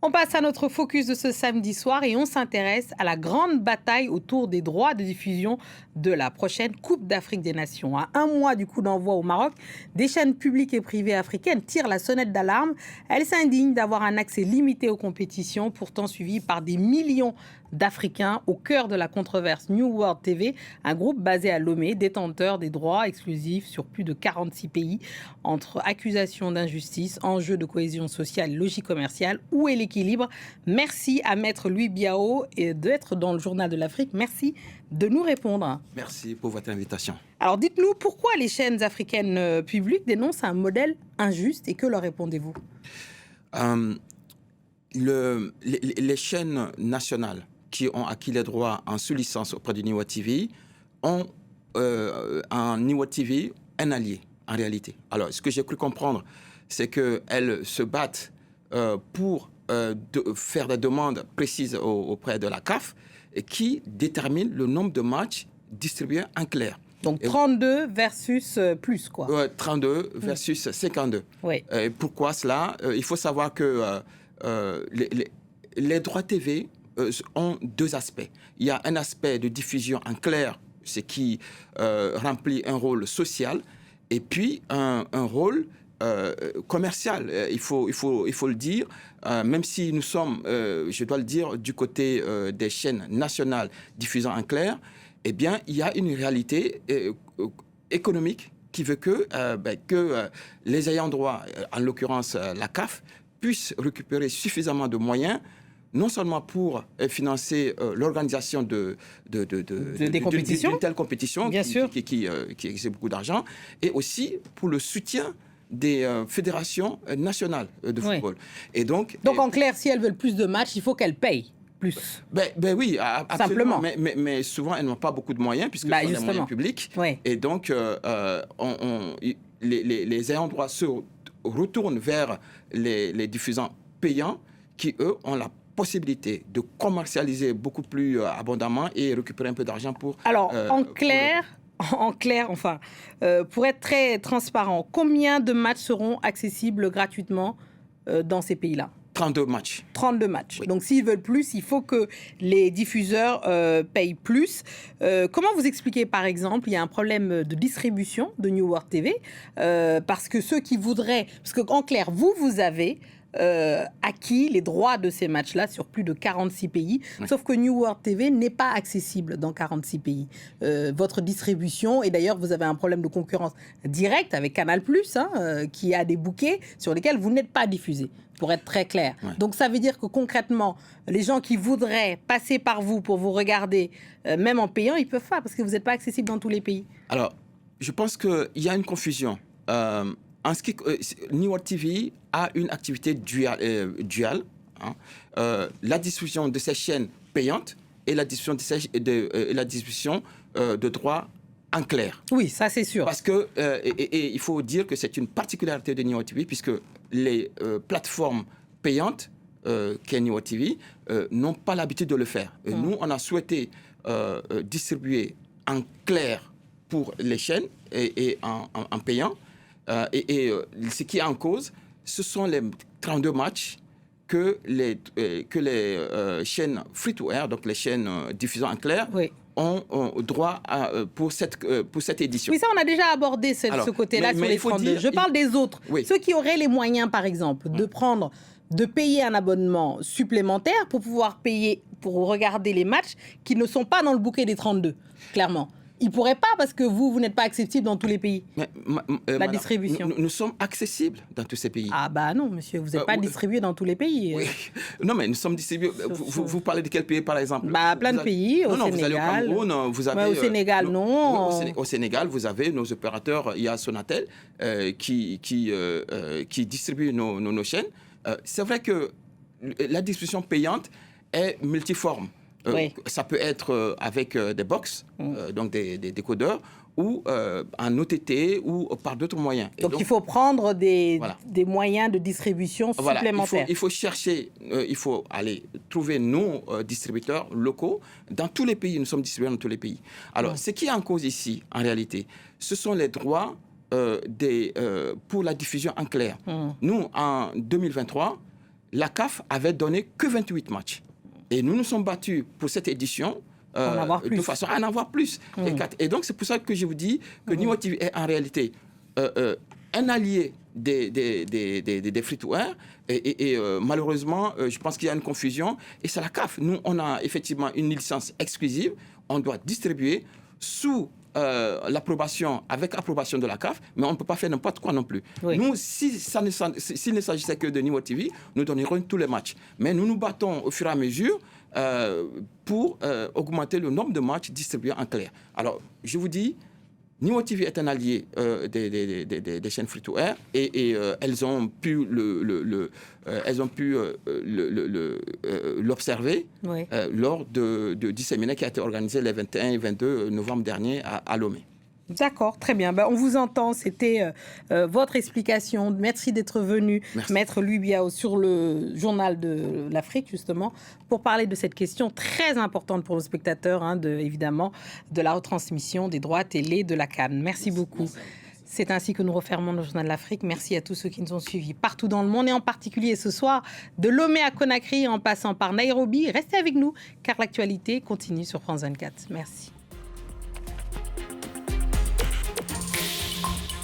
On passe à notre focus de ce samedi soir et on s'intéresse à la grande bataille autour des droits de diffusion de la prochaine Coupe d'Afrique des Nations. À un mois du coup d'envoi au Maroc, des chaînes publiques et privées africaines tirent la sonnette d'alarme. Elles s'indignent d'avoir un accès limité aux compétitions, pourtant suivies par des millions d'Africains au cœur de la controverse New World TV, un groupe basé à Lomé, détenteur des droits exclusifs sur plus de 46 pays. Entre accusations d'injustice, enjeux de cohésion sociale et logique commerciale, où est l'équilibre? Merci à Maître Louis Biao d'être dans le Journal de l'Afrique. Merci de nous répondre. Merci pour votre invitation. Alors dites-nous, pourquoi les chaînes africaines publiques dénoncent un modèle injuste et que leur répondez-vous? Les chaînes nationales qui ont acquis les droits en sous-licence auprès du New World TV ont en New World TV un allié, en réalité. Alors, ce que j'ai cru comprendre, c'est qu'elles se battent pour faire des demandes précises auprès de la CAF et qui détermine le nombre de matchs distribués en clair. Donc 32 versus plus, quoi. 32 versus 52. Oui. Pourquoi cela? Il faut savoir que les droits TV ont deux aspects. Il y a un aspect de diffusion en clair, ce qui remplit un rôle social, et puis un rôle commercial. Il faut le dire, même si nous sommes, je dois le dire, du côté des chaînes nationales diffusant en clair, eh bien, il y a une réalité économique qui veut que les ayants droit, en l'occurrence la CAF, puissent récupérer suffisamment de moyens, non seulement pour financer l'organisation d'une telle compétition qui exige beaucoup d'argent, et aussi pour le soutien des fédérations nationales de football. Et donc en clair, si elles veulent plus de matchs, il faut qu'elles payent plus. Oui, absolument. Simplement. Mais souvent, elles n'ont pas beaucoup de moyens, puisque ce sont des moyens publics. Oui. Et donc, les ayants droit se retournent vers les diffusants payants qui, eux, ont la possibilité de commercialiser beaucoup plus abondamment et récupérer un peu d'argent pour... Alors, en clair, pour être très transparent, combien de matchs seront accessibles gratuitement dans ces pays-là? 32 matchs. 32 matchs. Oui. Donc, s'ils veulent plus, il faut que les diffuseurs payent plus. Comment vous expliquez, par exemple, il y a un problème de distribution de New World TV parce que ceux qui voudraient... Parce qu'en clair, vous avez... acquis les droits de ces matchs-là sur plus de 46 pays, sauf que New World TV n'est pas accessible dans 46 pays. Votre distribution, et d'ailleurs vous avez un problème de concurrence directe avec Canal+, qui a des bouquets sur lesquels vous n'êtes pas diffusé, pour être très clair. Ouais. Donc ça veut dire que concrètement, les gens qui voudraient passer par vous pour vous regarder, même en payant, ils ne peuvent pas, parce que vous n'êtes pas accessible dans tous les pays. Alors, je pense qu'il y a une confusion. En ce qui, New World TV a une activité duale, la distribution de ces chaînes payantes et la distribution de droits en clair. Oui, ça c'est sûr. Parce que il faut dire que c'est une particularité de New World TV, puisque les plateformes payantes qu'est New World TV n'ont pas l'habitude de le faire. Nous, on a souhaité distribuer en clair pour les chaînes et en payant. Ce qui est en cause, ce sont les 32 matchs que les chaînes free-to-air, donc les chaînes diffusant en clair, ont droit pour cette édition. Oui, ça, on a déjà abordé ce côté-là sur les 32. Je parle des autres. Oui. Ceux qui auraient les moyens, par exemple, de payer un abonnement supplémentaire pour pouvoir pour regarder les matchs qui ne sont pas dans le bouquet des 32, clairement. Ils ne pourraient pas parce que vous n'êtes pas accessible dans tous les pays. La distribution. Nous sommes accessibles dans tous ces pays. Ah bah non, monsieur, vous n'êtes pas distribué dans tous les pays. Oui. Non, mais nous sommes distribués. Vous parlez de quel pays, par exemple? Plein de pays, au Sénégal. Vous allez au Cameroun, vous avez... au Sénégal, non. Au Sénégal, vous avez nos opérateurs, il y a Sonatel, qui distribue nos chaînes. C'est vrai que la distribution payante est multiforme. Ça peut être avec des box, donc des décodeurs, ou en OTT ou par d'autres moyens. Donc il faut prendre des moyens de distribution supplémentaires. Il faut chercher, il faut aller trouver nos distributeurs locaux dans tous les pays. Nous sommes distribués dans tous les pays. Alors, ce qui est en cause ici, en réalité, ce sont les droits pour la diffusion en clair. Nous, en 2023, la CAF avait donné que 28 matchs. Et nous nous sommes battus pour cette édition de façon à en avoir plus. Et donc, c'est pour ça que je vous dis que Nimo TV est en réalité un allié des free-to-air. Et malheureusement, je pense qu'il y a une confusion. Et c'est la CAF. Nous, on a effectivement une licence exclusive. On doit distribuer sous avec approbation de la CAF, mais on ne peut pas faire n'importe quoi non plus. Oui. Nous, s'il ne s'agissait que de Nimo TV, nous donnerions tous les matchs. Mais nous nous battons au fur et à mesure pour augmenter le nombre de matchs distribués en clair. Alors, je vous dis, Nimo TV est un allié des chaînes free-to-air et elles ont pu l'observer lors du séminaire qui a été organisé les 21 et 22 novembre dernier à Lomé. D'accord, très bien. On vous entend, c'était votre explication. Merci d'être venu, Maître Louis Biao, sur le journal de l'Afrique, justement, pour parler de cette question très importante pour nos spectateurs, évidemment, de la retransmission des droits télé de la CAN. Merci beaucoup. C'est ainsi que nous refermons le journal de l'Afrique. Merci à tous ceux qui nous ont suivis partout dans le monde, et en particulier ce soir, de Lomé à Conakry, en passant par Nairobi. Restez avec nous, car l'actualité continue sur France 24. Merci.